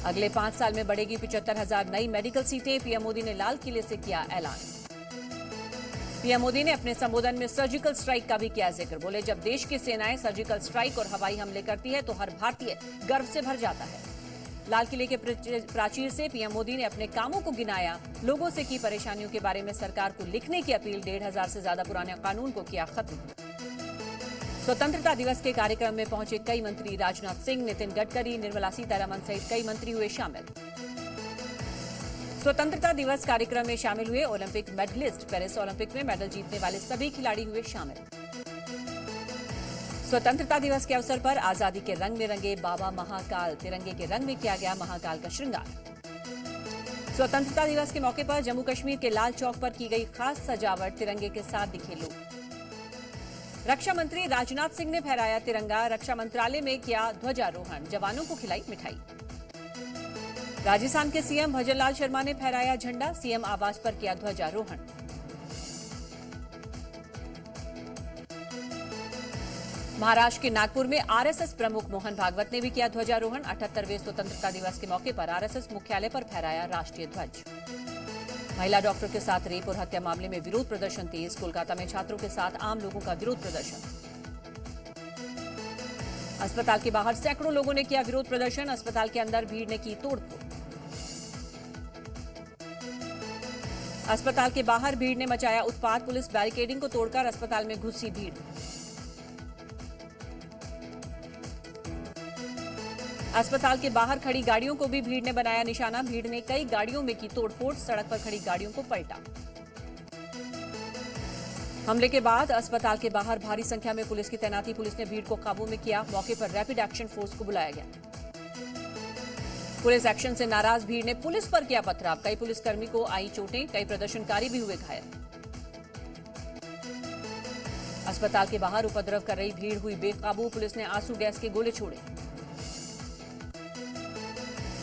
अगले 5 साल में बढ़ेगी 75,000 नई मेडिकल सीटें। पीएम मोदी ने लाल किले से किया ऐलान। पीएम मोदी ने अपने संबोधन में सर्जिकल स्ट्राइक का भी किया जिक्र। बोले, जब देश की सेनाएं सर्जिकल स्ट्राइक और हवाई हमले करती है तो हर भारतीय गर्व से भर जाता है। लाल किले के प्राचीर से पीएम मोदी ने अपने कामों को गिनाया, लोगों से की परेशानियों के बारे में सरकार को लिखने की अपील, 1,500 से ज्यादा पुराने कानून को किया खत्म। स्वतंत्रता दिवस के कार्यक्रम में पहुंचे कई मंत्री। राजनाथ सिंह, नितिन गडकरी, निर्मला सीतारमण सहित कई मंत्री हुए शामिल। स्वतंत्रता दिवस कार्यक्रम में शामिल हुए ओलंपिक मेडलिस्ट। पेरिस ओलंपिक में मेडल जीतने वाले सभी खिलाड़ी हुए शामिल। स्वतंत्रता दिवस के अवसर पर आजादी के रंग में रंगे बाबा महाकाल। तिरंगे के रंग में किया गया महाकाल का श्रृंगार। स्वतंत्रता दिवस के मौके पर जम्मू कश्मीर के लाल चौक पर की गई खास सजावट। तिरंगे के साथ दिखे लोग। रक्षा मंत्री राजनाथ सिंह ने फहराया तिरंगा। रक्षा मंत्रालय में किया ध्वजारोहण। जवानों को खिलाई मिठाई। राजस्थान के सीएम भजनलाल शर्मा ने फहराया झंडा। सीएम आवास पर किया ध्वजारोहण। महाराष्ट्र के नागपुर में आरएसएस प्रमुख मोहन भागवत ने भी किया ध्वजारोहण। 78वें स्वतंत्रता दिवस के मौके पर आरएसएस मुख्यालय पर फहराया राष्ट्रीय ध्वज। महिला डॉक्टर के साथ रेप और हत्या मामले में विरोध प्रदर्शन तेज। कोलकाता में छात्रों के साथ आम लोगों का विरोध प्रदर्शन। अस्पताल के बाहर सैकड़ों लोगों ने किया विरोध प्रदर्शन। अस्पताल के अंदर भीड़ ने की तोड़फोड़। अस्पताल के बाहर भीड़ ने मचाया उत्पात। पुलिस बैरिकेडिंग को तोड़कर अस्पताल में घुसी भीड़। अस्पताल के बाहर खड़ी गाड़ियों को भी भीड़ ने बनाया निशाना। भीड़ ने कई गाड़ियों में की तोड़फोड़। सड़क पर खड़ी गाड़ियों को पलटा। हमले के बाद अस्पताल के बाहर भारी संख्या में पुलिस की तैनाती। पुलिस ने भीड़ को काबू में किया। मौके पर रैपिड एक्शन फोर्स को बुलाया गया। पुलिस एक्शन से नाराज भीड़ ने पुलिस पर किया पथराव। कई पुलिसकर्मी को आई चोटें। कई प्रदर्शनकारी भी हुए घायल। अस्पताल के बाहर उपद्रव कर रही भीड़ हुई बेकाबू। पुलिस ने आंसू गैस के गोले छोड़े।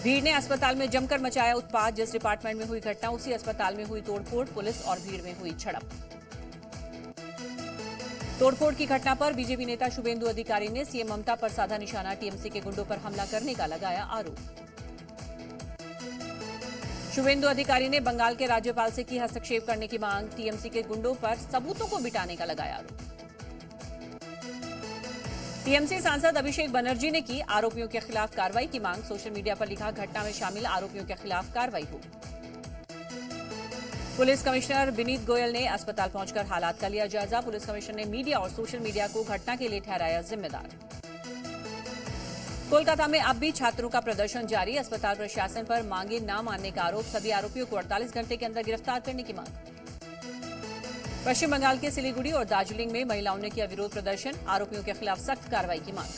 भीड़ ने अस्पताल में जमकर मचाया उत्पात। जिस डिपार्टमेंट में हुई घटना उसी अस्पताल में हुई तोड़फोड़। पुलिस और भीड़ में हुई झड़प। तोड़फोड़ की घटना पर बीजेपी नेता शुभेंदु अधिकारी ने सीएम ममता पर साधा निशाना। टीएमसी के गुंडों पर हमला करने का लगाया आरोप। शुभेंदु अधिकारी ने बंगाल के राज्यपाल से की हस्तक्षेप करने की मांग। टीएमसी के गुंडों पर सबूतों को बिटाने का लगाया आरोप। टीएमसी सांसद अभिषेक बनर्जी ने की आरोपियों के खिलाफ कार्रवाई की मांग। सोशल मीडिया पर लिखा, घटना में शामिल आरोपियों के खिलाफ कार्रवाई हो। पुलिस कमिश्नर विनीत गोयल ने अस्पताल पहुंचकर हालात का लिया जायजा। पुलिस कमिश्नर ने मीडिया और सोशल मीडिया को घटना के लिए ठहराया जिम्मेदार। कोलकाता में अब भी छात्रों का प्रदर्शन जारी। अस्पताल प्रशासन पर मांगे न मानने का आरोप। सभी आरोपियों को 48 घंटे के अंदर गिरफ्तार करने की मांग। पश्चिम बंगाल के सिलीगुड़ी और दार्जिलिंग में महिलाओं ने किया विरोध प्रदर्शन। आरोपियों के खिलाफ सख्त कार्रवाई की मांग।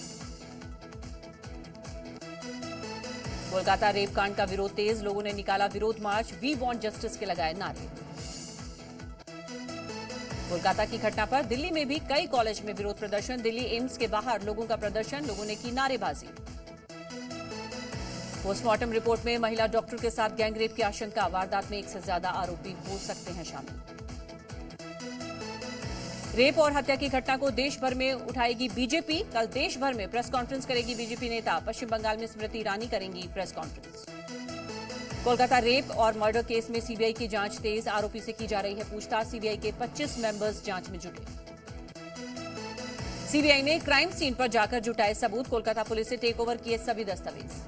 कोलकाता रेप कांड का विरोध तेज। लोगों ने निकाला विरोध मार्च। वी वांट जस्टिस के लगाए नारे। कोलकाता की घटना पर दिल्ली में भी कई कॉलेज में विरोध प्रदर्शन। दिल्ली एम्स के बाहर लोगों का प्रदर्शन। लोगों ने की नारेबाजी। पोस्टमार्टम रिपोर्ट में महिला डॉक्टर के साथ गैंगरेप की आशंका। वारदात में 1 से ज्यादा आरोपी हो सकते हैं शामिल। रेप और हत्या की घटना को देश भर में उठाएगी बीजेपी। कल देश भर में प्रेस कॉन्फ्रेंस करेगी बीजेपी नेता। पश्चिम बंगाल में स्मृति ईरानी करेंगी प्रेस कॉन्फ्रेंस। कोलकाता रेप और मर्डर केस में सीबीआई की जांच तेज। आरोपी से की जा रही है पूछताछ। सीबीआई के 25 मेंबर्स जांच में जुटे। सीबीआई ने क्राइम सीन पर जाकर जुटाए सबूत। कोलकाता पुलिस से टेक ओवर किए सभी दस्तावेज।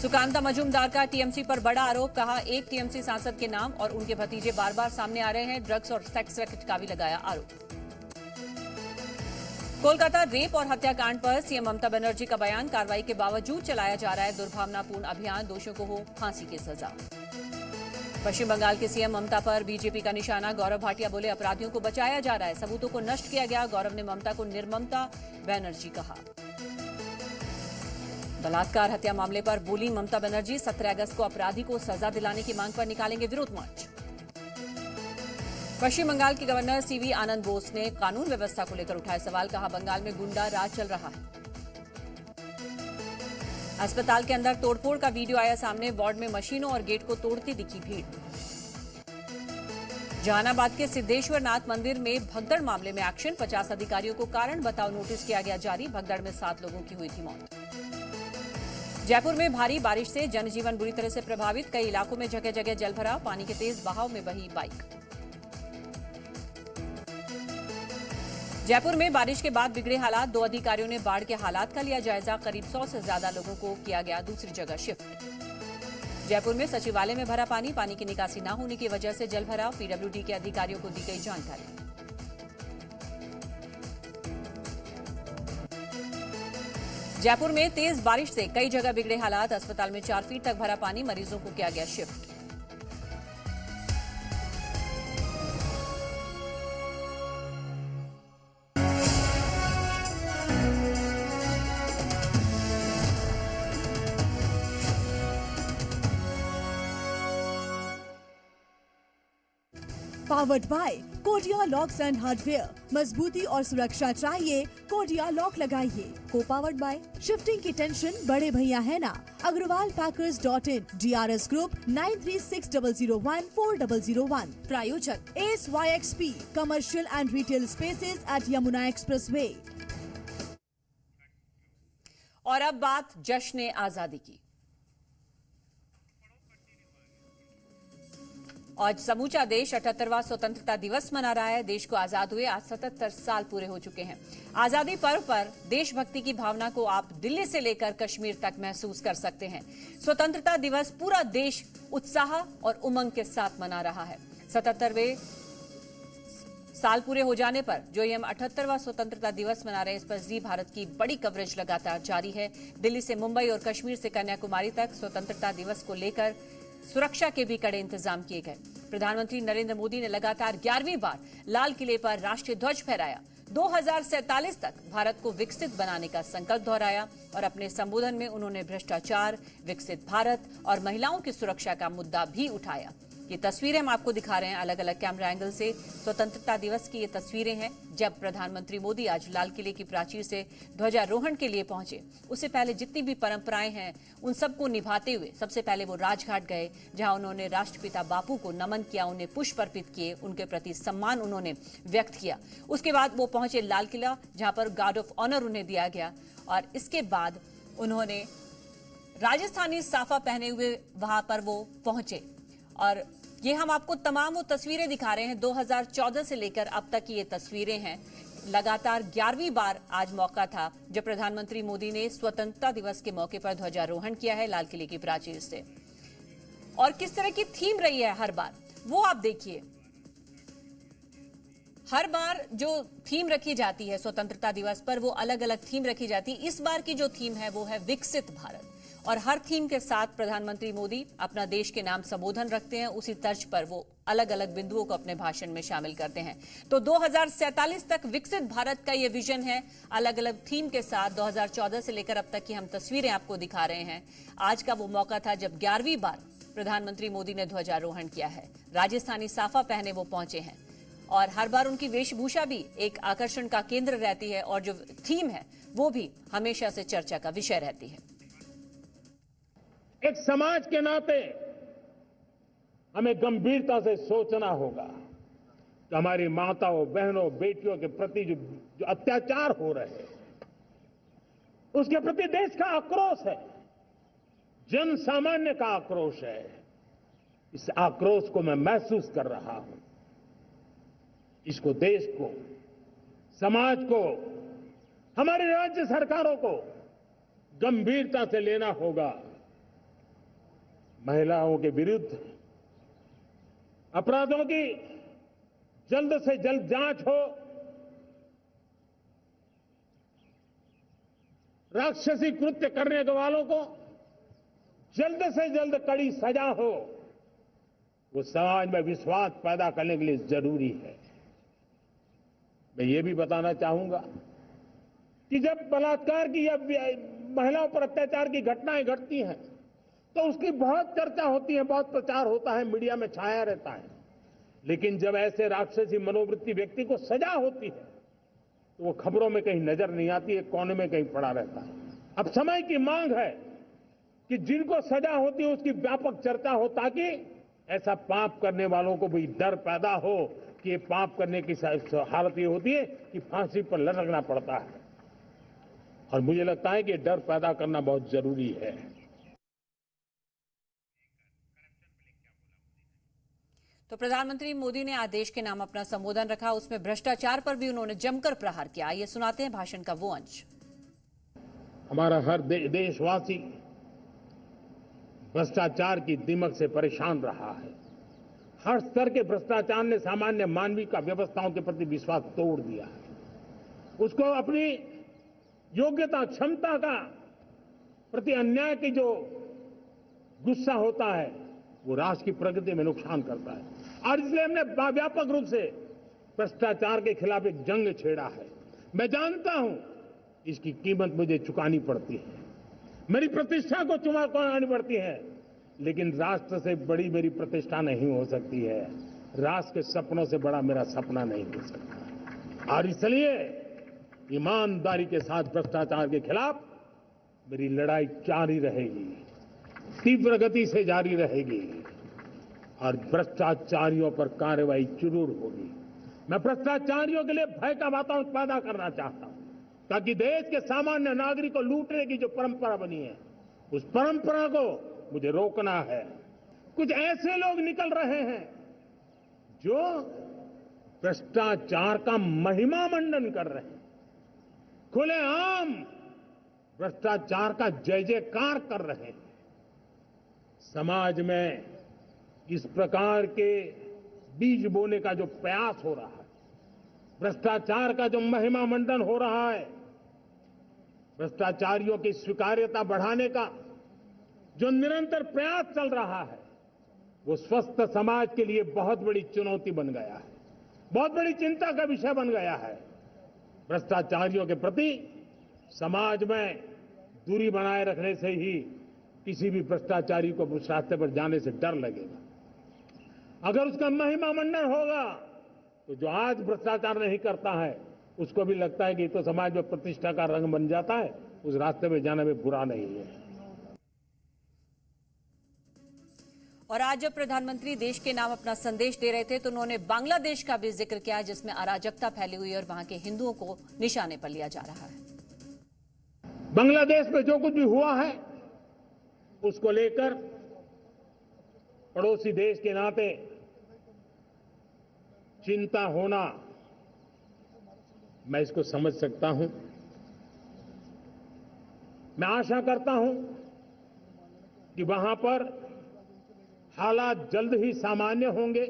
सुकांता मजूमदार का टीएमसी पर बड़ा आरोप। कहा, एक टीएमसी सांसद के नाम और उनके भतीजे बार बार सामने आ रहे हैं। ड्रग्स और सेक्स रैकेट का भी लगाया आरोप। कोलकाता रेप और हत्याकांड पर सीएम ममता बनर्जी का बयान। कार्रवाई के बावजूद चलाया जा रहा है दुर्भावनापूर्ण अभियान। दोषियों को हो फांसी की सजा। पश्चिम बंगाल के सीएम ममता पर बीजेपी का निशाना। गौरव भाटिया बोले, अपराधियों को बचाया जा रहा है, सबूतों को नष्ट किया गया। गौरव ने ममता को निर्ममता बनर्जी कहा। बलात्कार हत्या मामले पर बोली ममता बनर्जी, 17 अगस्त को अपराधी को सजा दिलाने की मांग पर निकालेंगे विरोध मार्च। पश्चिम बंगाल के गवर्नर सीवी आनंद बोस ने कानून व्यवस्था को लेकर उठाए सवाल। कहा, बंगाल में गुंडा राज चल रहा है। अस्पताल के अंदर तोड़फोड़ का वीडियो आया सामने। वार्ड में मशीनों और गेट को तोड़ती दिखी भीड़। जहानाबाद के सिद्धेश्वर नाथ मंदिर में भगदड़ मामले में एक्शन। 50 अधिकारियों को कारण बताओ नोटिस किया गया जारी। भगदड़ में 7 लोगों की हुई थी मौत। जयपुर में भारी बारिश से जनजीवन बुरी तरह से प्रभावित। कई इलाकों में जगह जगह जलभराव। पानी के तेज बहाव में बही बाइक। जयपुर में बारिश के बाद बिगड़े हालात। 2 अधिकारियों ने बाढ़ के हालात का लिया जायजा। करीब 100 से ज्यादा लोगों को किया गया दूसरी जगह शिफ्ट। जयपुर में सचिवालय में भरा पानी। पानी की निकासी न होने की वजह से जलभराव। पीडब्ल्यूडी के अधिकारियों को दी गई जानकारी। जयपुर में तेज बारिश से कई जगह बिगड़े हालात। अस्पताल में 4 फीट तक भरा पानी। मरीजों को किया गया shift. Powered by Kodia locks and hardware. मजबूती और सुरक्षा चाहिए, कोडिया लॉक लगाइए। को पावर्ड बाय शिफ्टिंग की टेंशन बड़े भैया है ना। अग्रवाल पैकर्स.in। DRS group 9360014001। प्रायोजक ASYXP commercial and retail spaces at Yamuna expressway. और अब बात जश्न आजादी की। आज समूचा देश 78वां स्वतंत्रता दिवस मना रहा है। देश को आजाद हुए आज 77 साल पूरे हो चुके हैं। आजादी पर्व पर देशभक्ति की भावना को आप दिल्ली से लेकर कश्मीर तक महसूस कर सकते हैं। स्वतंत्रता दिवस पूरा देश उत्साह और उमंग के साथ मना रहा है। 77वें साल पूरे हो जाने पर जो ये हम 78वां स्वतंत्रता दिवस मना रहे हैं, इस पर जी भारत की बड़ी कवरेज लगातार जारी है। दिल्ली से मुंबई और कश्मीर से कन्याकुमारी तक स्वतंत्रता दिवस को लेकर सुरक्षा के भी कड़े इंतजाम किए गए। प्रधानमंत्री नरेंद्र मोदी ने लगातार 11वीं बार लाल किले पर राष्ट्रीय ध्वज फहराया। 2047 तक भारत को विकसित बनाने का संकल्प दोहराया और अपने संबोधन में उन्होंने भ्रष्टाचार, विकसित भारत और महिलाओं की सुरक्षा का मुद्दा भी उठाया। ये तस्वीरें हम आपको दिखा रहे हैं अलग अलग कैमरा एंगल से। स्वतंत्रता दिवस की ये तस्वीरें हैं जब प्रधानमंत्री मोदी आज लाल किले की प्राचीर से ध्वजारोहण के लिए पहुंचे। उससे पहले जितनी भी परंपराएं हैं उन सबको निभाते हुए सबसे पहले वो राजघाट गए, जहां उन्होंने राष्ट्रपिता बापू को नमन किया, उन्हें पुष्प अर्पित किए, उनके प्रति सम्मान उन्होंने व्यक्त किया। उसके बाद वो पहुंचे लाल किला, जहां पर गार्ड ऑफ ऑनर उन्हें दिया गया और इसके बाद उन्होंने राजस्थानी साफा पहने हुए वहां पर वो पहुंचे। और ये हम आपको तमाम वो तस्वीरें दिखा रहे हैं 2014 से लेकर अब तक की ये तस्वीरें हैं। लगातार 11वीं बार आज मौका था जब प्रधानमंत्री मोदी ने स्वतंत्रता दिवस के मौके पर ध्वजारोहण किया है लाल किले की प्राचीर से। और किस तरह की थीम रही है हर बार वो आप देखिए। हर बार जो थीम रखी जाती है स्वतंत्रता दिवस पर वो अलग अलग थीम रखी जाती है। इस बार की जो थीम है वो है विकसित भारत और हर थीम के साथ प्रधानमंत्री मोदी अपना देश के नाम संबोधन रखते हैं। उसी तर्ज पर वो अलग अलग बिंदुओं को अपने भाषण में शामिल करते हैं। तो 2047 तक विकसित भारत का ये विजन है अलग अलग थीम के साथ। 2014 से लेकर अब तक की हम तस्वीरें आपको दिखा रहे हैं। आज का वो मौका था जब 11वीं बार प्रधानमंत्री मोदी ने ध्वजारोहण किया है। राजस्थानी साफा पहने वो पहुंचे हैं और हर बार उनकी वेशभूषा भी एक आकर्षण का केंद्र रहती है और जो थीम है वो भी हमेशा से चर्चा का विषय रहती है। एक समाज के नाते हमें गंभीरता से सोचना होगा कि हमारी माताओं, बहनों, बेटियों के प्रति जो अत्याचार हो रहे हैं उसके प्रति देश का आक्रोश है, जन सामान्य का आक्रोश है। इस आक्रोश को मैं महसूस कर रहा हूं। इसको देश को, समाज को, हमारी राज्य सरकारों को गंभीरता से लेना होगा। महिलाओं के विरुद्ध अपराधों की जल्द से जल्द जांच हो, राक्षसी कृत्य करने वालों को जल्द से जल्द कड़ी सजा हो। वो समाज में विश्वास पैदा करने के लिए जरूरी है। मैं ये भी बताना चाहूंगा कि जब बलात्कार की या महिलाओं पर अत्याचार की घटनाएं घटती हैं तो उसकी बहुत चर्चा होती है, बहुत प्रचार होता है, मीडिया में छाया रहता है। लेकिन जब ऐसे राक्षसी मनोवृत्ति व्यक्ति को सजा होती है तो वो खबरों में कहीं नजर नहीं आती है, कोने में कहीं पड़ा रहता है। अब समय की मांग है कि जिनको सजा होती है उसकी व्यापक चर्चा हो ताकि ऐसा पाप करने वालों को भी डर पैदा हो कि ये पाप करने की हालत ये होती है कि फांसी पर लटकना पड़ता है। और मुझे लगता है कि ये डर पैदा करना बहुत जरूरी है। तो प्रधानमंत्री मोदी ने आदेश के नाम अपना संबोधन रखा, उसमें भ्रष्टाचार पर भी उन्होंने जमकर प्रहार किया। ये सुनाते हैं भाषण का वो अंश। हमारा हर देशवासी भ्रष्टाचार की दिमक से परेशान रहा है। हर स्तर के भ्रष्टाचार ने सामान्य मानवीय का व्यवस्थाओं के प्रति विश्वास तोड़ दिया है। उसको अपनी योग्यता क्षमता का प्रति अन्याय की जो गुस्सा होता है वो राष्ट्र की प्रगति में नुकसान करता है। और इसलिए हमने व्यापक रूप से भ्रष्टाचार के खिलाफ एक जंग छेड़ा है। मैं जानता हूं इसकी कीमत मुझे चुकानी पड़ती है, मेरी प्रतिष्ठा को चुकानी पड़ती है, लेकिन राष्ट्र से बड़ी मेरी प्रतिष्ठा नहीं हो सकती है। राष्ट्र के सपनों से बड़ा मेरा सपना नहीं हो सकता। और इसलिए ईमानदारी के साथ भ्रष्टाचार के खिलाफ मेरी लड़ाई जारी रहेगी, तीव्र गति से जारी रहेगी और भ्रष्टाचारियों पर कार्रवाई जरूर होगी। मैं भ्रष्टाचारियों के लिए भय का वातावरण पैदा करना चाहता हूं ताकि देश के सामान्य नागरिक को लूटने की जो परंपरा बनी है उस परंपरा को मुझे रोकना है। कुछ ऐसे लोग निकल रहे हैं जो भ्रष्टाचार का महिमा मंडन कर रहे हैं, खुलेआम भ्रष्टाचार का जय जयकार कर रहे हैं। समाज में इस प्रकार के बीज बोने का जो प्रयास हो रहा है, भ्रष्टाचार का जो महिमा मंडन हो रहा है, भ्रष्टाचारियों की स्वीकार्यता बढ़ाने का जो निरंतर प्रयास चल रहा है, वो स्वस्थ समाज के लिए बहुत बड़ी चुनौती बन गया है, बहुत बड़ी चिंता का विषय बन गया है। भ्रष्टाचारियों के प्रति समाज में दूरी बनाए रखने से ही किसी भी भ्रष्टाचारी को उस रास्ते पर जाने से डर लगेगा। अगर उसका महिमा मंडन होगा तो जो आज भ्रष्टाचार नहीं करता है उसको भी लगता है कि तो समाज में प्रतिष्ठा का रंग बन जाता है, उस रास्ते में जाने में बुरा नहीं है। और आज जब प्रधानमंत्री देश के नाम अपना संदेश दे रहे थे तो उन्होंने बांग्लादेश का भी जिक्र किया, जिसमें अराजकता फैली हुई है और वहां के हिंदुओं को निशाने पर लिया जा रहा है। बांग्लादेश में जो कुछ भी हुआ है उसको लेकर पड़ोसी देश के नाते चिंता होना, मैं इसको समझ सकता हूं। मैं आशा करता हूं कि वहां पर हालात जल्द ही सामान्य होंगे।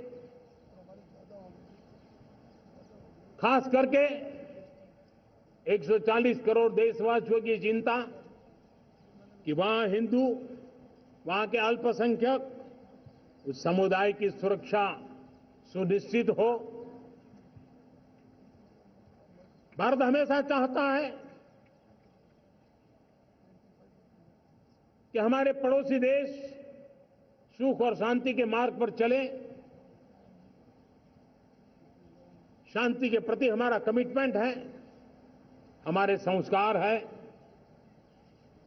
खास करके 140 करोड़ देशवासियों की चिंता कि वहां हिंदू, वहां के अल्पसंख्यक, उस समुदाय की सुरक्षा सुनिश्चित हो। भारत हमेशा चाहता है कि हमारे पड़ोसी देश सुख और शांति के मार्ग पर चले। शांति के प्रति हमारा कमिटमेंट है, हमारे संस्कार है।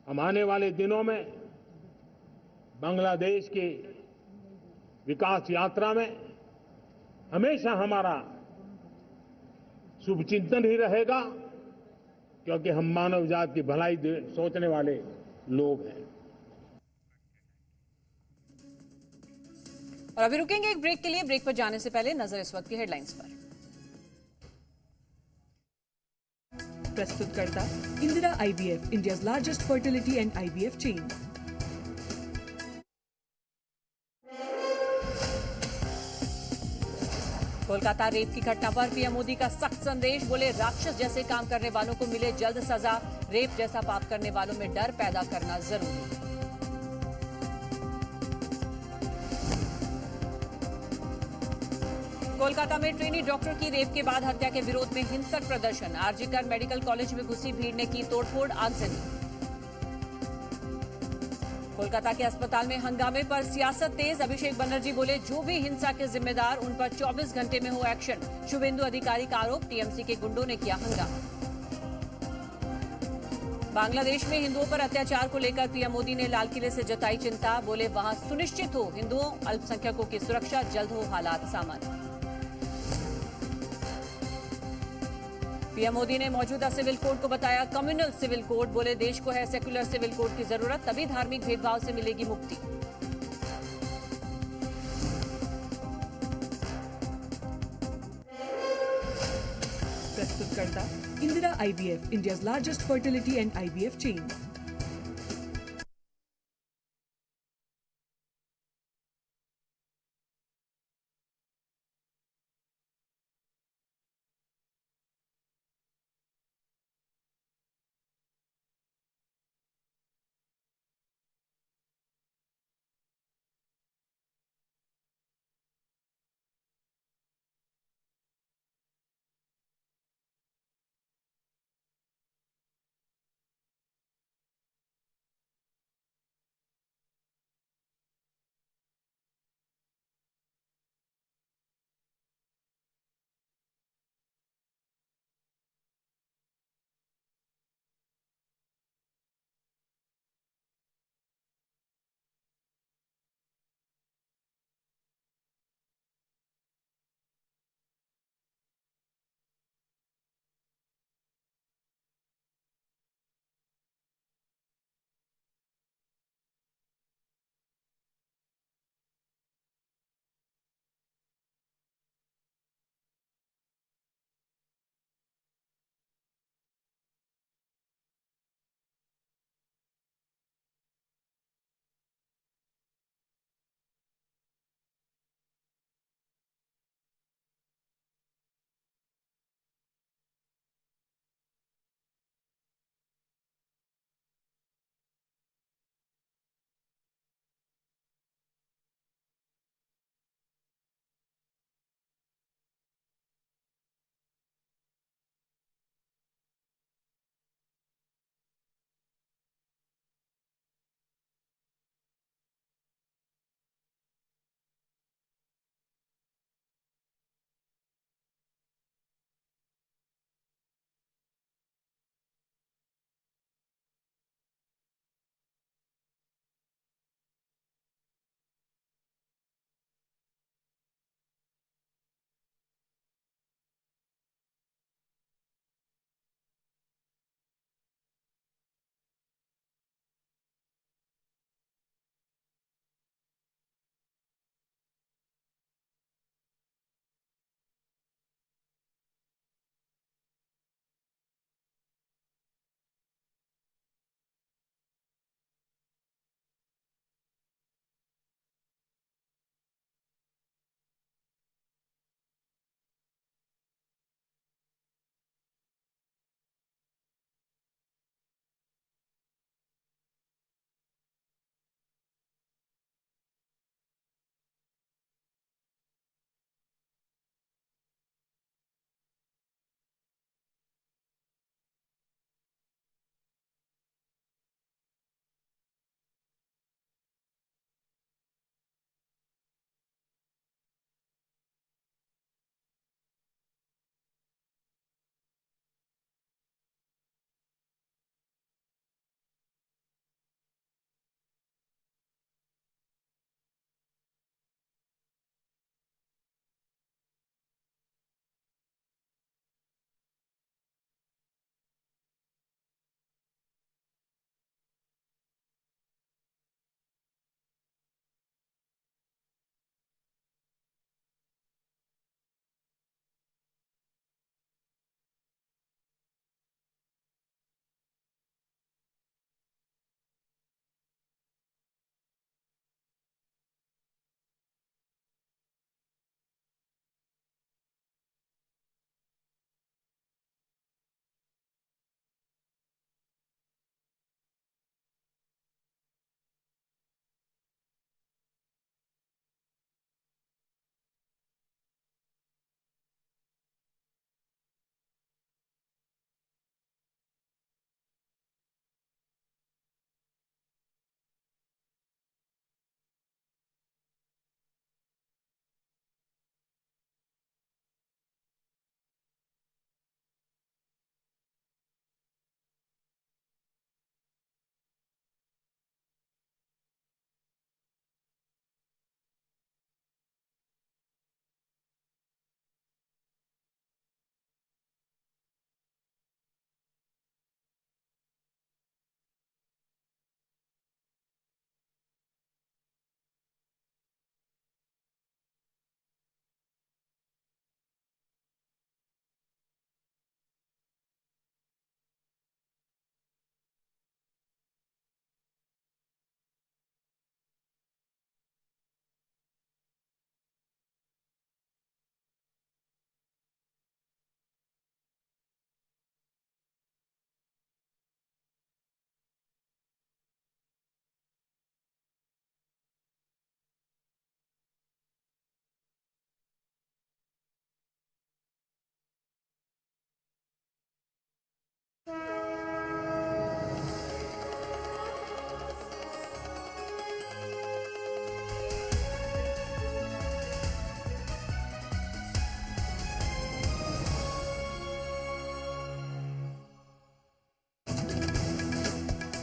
हम आने वाले दिनों में बांग्लादेश की विकास यात्रा में हमेशा हमारा शुभचिंतन ही रहेगा, क्योंकि हम मानव जाति की भलाई सोचने वाले लोग हैं। और अभी रुकेंगे एक ब्रेक के लिए। ब्रेक पर जाने से पहले नजर इस वक्त की हेडलाइंस पर। प्रस्तुतकर्ता Indira IVF, India's largest fertility and IVF chain. Kolkata rape की घटना पर पीएम मोदी का सख्त संदेश, बोले राक्षस जैसे काम करने वालों को मिले जल्द सजा, रेप जैसा पाप करने वालों में डर पैदा करना जरूरी। कोलकाता में ट्रेनी डॉक्टर की रेप के बाद हत्या के विरोध में हिंसक प्रदर्शन, आरजीकर मेडिकल कॉलेज में घुसी भीड़ ने की तोड़फोड़, आगजनी। कोलकाता के अस्पताल में हंगामे पर सियासत तेज, अभिषेक बनर्जी बोले जो भी हिंसा के जिम्मेदार उन पर 24 घंटे में हो एक्शन, शुभेंदु अधिकारी का आरोप, टीएमसी के गुंडों ने किया हंगामा। बांग्लादेश में हिंदुओं पर अत्याचार को लेकर पीएम मोदी ने लाल किले से जताई चिंता, बोले वहां सुनिश्चित हो हिंदुओं अल्पसंख्यकों की सुरक्षा, जल्द हो हालात सामान्य। पीएम मोदी ने मौजूदा सिविल कोड को बताया कम्युनल सिविल कोड, बोले देश को है सेक्युलर सिविल कोड की जरूरत, तभी धार्मिक भेदभाव से मिलेगी मुक्ति। प्रस्तुतकर्ता Indira IVF, India's largest fertility and IVF chain.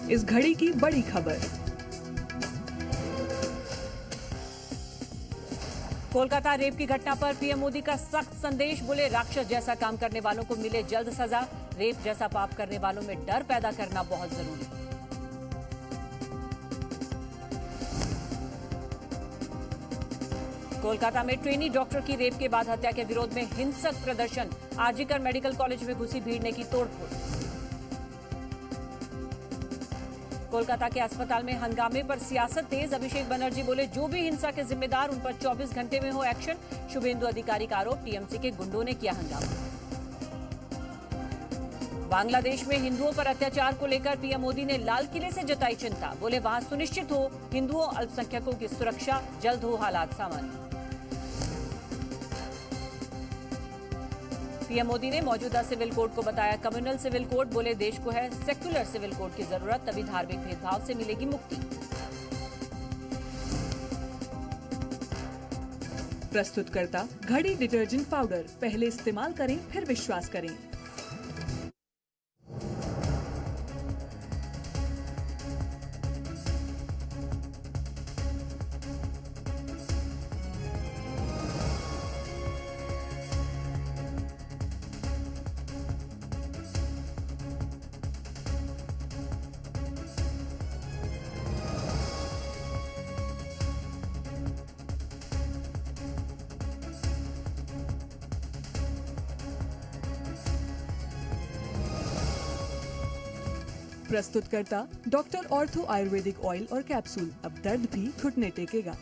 इस घड़ी की बड़ी खबर। कोलकाता रेप की घटना पर पीएम मोदी का सख्त संदेश, बोले राक्षस जैसा काम करने वालों को मिले जल्द सजा। रेप जैसा पाप करने वालों में डर पैदा करना बहुत जरूरी। कोलकाता में ट्रेनी डॉक्टर की रेप के बाद हत्या के विरोध में हिंसक प्रदर्शन। आरजीकर मेडिकल कॉलेज में घुसी भीड़ ने की तोड़फोड़। कोलकाता के अस्पताल में हंगामे पर सियासत तेज। अभिषेक बनर्जी बोले जो भी हिंसा के जिम्मेदार उन पर 24 घंटे में हो एक्शन। शुभेंदु अधिकारी का आरोप, टीएमसी के गुंडों ने किया हंगामा। बांग्लादेश में हिंदुओं पर अत्याचार को लेकर पीएम मोदी ने लाल किले से जताई चिंता, बोले वहां सुनिश्चित हो हिंदुओं अल्पसंख्यकों की सुरक्षा, जल्द हो हालात सामान्य। पीएम मोदी ने मौजूदा सिविल कोड को बताया कम्युनल सिविल कोड, बोले देश को है सेक्युलर सिविल कोड की जरूरत, तभी धार्मिक भेदभाव से मिलेगी मुक्ति। प्रस्तुतकर्ता घड़ी डिटर्जेंट पाउडर, पहले इस्तेमाल करें फिर विश्वास करें। प्रस्तुतकर्ता डॉक्टर ऑर्थो आयुर्वेदिक ऑयल और कैप्सूल, अब दर्द भी घुटने टेकेगा।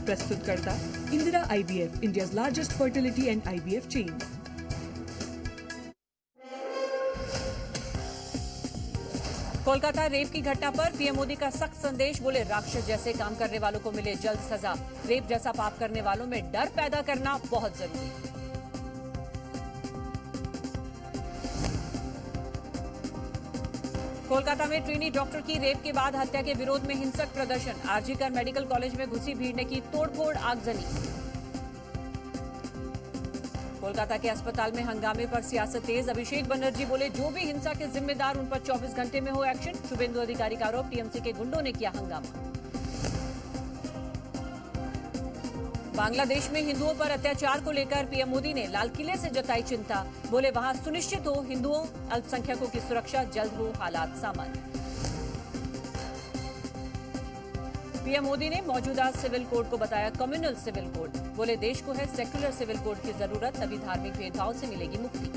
प्रस्तुतकर्ता Indira IVF, India's largest fertility and IVF chain. Kolkata rape की घटना पर पीएम मोदी का सख्त संदेश, बोले राक्षस जैसे काम करने वालों को मिले जल्द सजा। रेप जैसा पाप करने वालों में डर पैदा करना बहुत जरूरी। कोलकाता में ट्रेनी डॉक्टर की रेप के बाद हत्या के विरोध में हिंसक प्रदर्शन। आरजीकर मेडिकल कॉलेज में घुसी भीड़ ने की तोड़फोड़, आगजनी। कोलकाता के अस्पताल में हंगामे पर सियासत तेज। अभिषेक बनर्जी बोले जो भी हिंसा के जिम्मेदार उन पर 24 घंटे में हो एक्शन। शुभेंदु अधिकारी का आरोप, टीएमसी के गुंडों ने किया हंगामा। बांग्लादेश में हिंदुओं पर अत्याचार को लेकर पीएम मोदी ने लाल किले से जताई चिंता, बोले वहां सुनिश्चित हो हिंदुओं अल्पसंख्यकों की सुरक्षा, जल्द हो हालात सामान्य। पीएम मोदी ने मौजूदा सिविल कोड को बताया कम्युनल सिविल कोड, बोले देश को है सेक्युलर सिविल कोड की जरूरत, तभी धार्मिक भेदभाव से मिलेगी मुक्ति।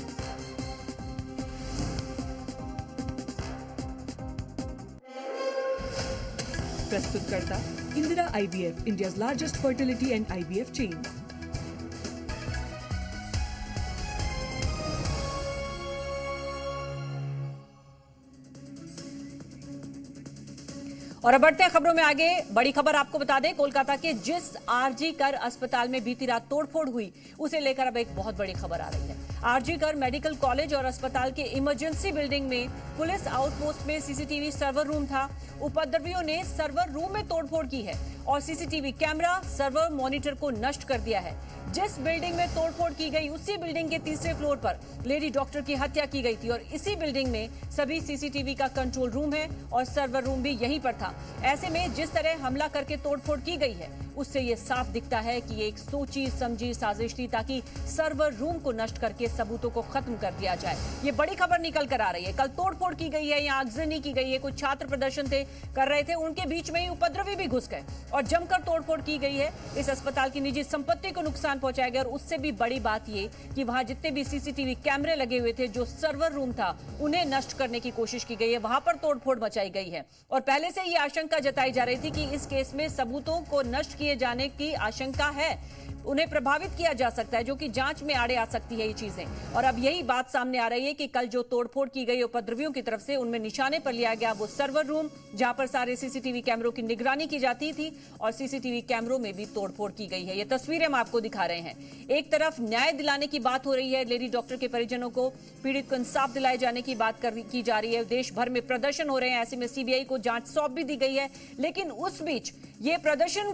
प्रस्तुतकर्ता Indira IVF, India's largest fertility and IVF chain. और अब बढ़ते हैं खबरों में आगे। बड़ी खबर आपको बता दें, कोलकाता के जिस आरजीकर अस्पताल में बीती रात तोड़फोड़ हुई उसे लेकर अब एक बहुत बड़ी खबर आ रही है। आरजीकर मेडिकल कॉलेज और अस्पताल के इमरजेंसी बिल्डिंग में पुलिस आउटपोस्ट में सीसीटीवी सर्वर रूम था। उपद्रवियों ने सर्वर रूम में तोड़फोड़ की है और सीसीटीवी कैमरा, सर्वर, मॉनिटर को नष्ट कर दिया है। जिस बिल्डिंग में तोड़फोड़ की गई उसी बिल्डिंग के तीसरे फ्लोर पर लेडी डॉक्टर की हत्या की गई थी और इसी बिल्डिंग में सभी सीसीटीवी का कंट्रोल रूम है और सर्वर रूम भी यहीं पर था। ऐसे में जिस तरह हमला करके तोड़फोड़ की गई है उससे ये साफ दिखता है कि ये एक सोची समझी साजिश थी ताकि सर्वर रूम को नष्ट करके सबूतों को खत्म कर दिया जाए। ये बड़ी खबर निकल कर आ रही है। कल तोड़फोड़ की गई है, यहाँ आगजनी की गई है, कुछ छात्र प्रदर्शन कर रहे थे, उनके बीच में ही उपद्रवी भी घुस गए और जमकर तोड़फोड़ की गई है। इस अस्पताल की निजी संपत्ति को नुकसान पहुंचाया गया और उससे भी बड़ी बात ये कि वहां जितने भी सीसीटीवी कैमरे लगे हुए थे, जो सर्वर रूम था, उन्हें नष्ट करने की कोशिश की गई है, वहां पर तोड़फोड़ मचाई गई है। और पहले से ये आशंका जताई जा रही थी कि इस केस में सबूतों को नष्ट किए जाने की आशंका है, उन्हें प्रभावित किया जा सकता है, जो कि जांच में आड़े आ सकती है ये चीजें। और अब यही बात सामने आ रही है कि कल जो तोड़फोड़ की गई उपद्रवियों की तरफ से, उनमें निशाने पर लिया गया वो सर्वर रूम जहां पर सारे सीसीटीवी कैमरों की निगरानी की जाती थी और सीसीटीवी कैमरों में भी तोड़फोड़ की गई है। ये तस्वीरें हम आपको दिखा रहे हैं। एक तरफ न्याय दिलाने की बात हो रही है, लेडी डॉक्टर के परिजनों को, पीड़ित को इंसाफ दिलाए जाने की बात की जा रही है। देश भर में प्रदर्शन हो रहे हैं, ऐसे में सीबीआई को जांच सौंप भी दी गई है। लेकिन उस बीच ये प्रदर्शन